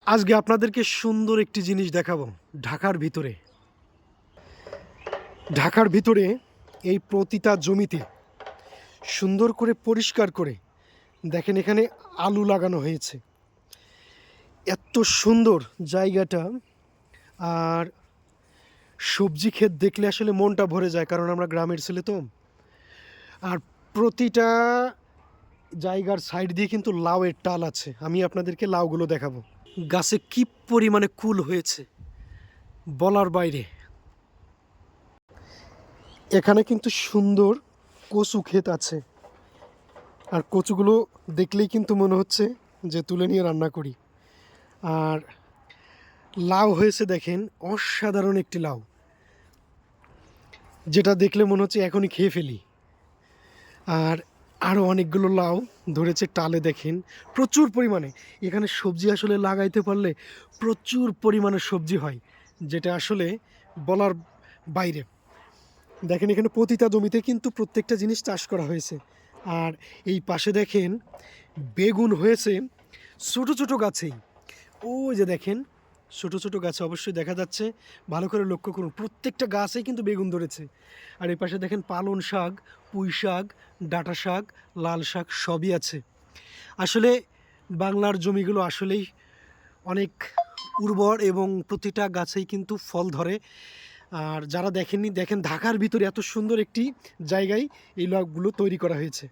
আজকে আপনাদেরকে সুন্দর একটি জিনিস দেখাবো। ঢাকার ভিতরে ঢাকার ভিতরে এই প্রতিটা জমিতে সুন্দর করে পরিষ্কার করে দেখেন এখানে আলু লাগানো হয়েছে। এত সুন্দর জায়গাটা। আর সবজি ক্ষেত দেখলে আসলে মনটা ভরে যায়, কারণ আমরা গ্রামের ছেলে তো। আর প্রতিটা জায়গার সাইড দিয়ে কিন্তু লাউয়ের টাল আছে। আমি আপনাদেরকে লাউগুলো দেখাবো। গাছে কি পরিমাণে কুল হয়েছে বলার বাইরে। এখানে কিন্তু সুন্দর কচু ক্ষেত আছে। আর কচুগুলো দেখলেই কিন্তু মনে হচ্ছে যে তুলে নিয়ে রান্না করি। আর লাউ হয়েছে দেখেন, অসাধারণ একটি লাউ, যেটা দেখলে মনে হচ্ছে এখনই খেয়ে ফেলি। আর আরও অনেকগুলো লাউ ধরেছে টালে দেখেন, প্রচুর পরিমাণে। এখানে সবজি আসলে লাগাইতে পারলে প্রচুর পরিমাণে সবজি হয়, যেটা আসলে বলার বাইরে। দেখেন এখানে প্রতিটা জমিতে কিন্তু প্রত্যেকটা জিনিস চাষ করা হয়েছে। আর এই পাশে দেখেন বেগুন হয়েছে ছোট ছোট গাছেই। ওই যে দেখেন ছোট ছোট গাছে অবশ্যই দেখা যাচ্ছে, ভালো করে লক্ষ্য করুন, প্রত্যেকটা গাছেই কিন্তু বেগুন ধরেছে। আর এই পাশে দেখেন পালং শাক, পুঁই শাক, ডাঁটা শাক, লাল শাক সবই আছে। আসলে বাংলার জমিগুলো আসলেই অনেক উর্বর এবং প্রতিটা গাছেই কিন্তু ফল ধরে। আর যারা দেখেননি, দেখেন ঢাকার ভিতরে এত সুন্দর একটি জায়গায় এই লকগুলো তৈরি করা হয়েছে।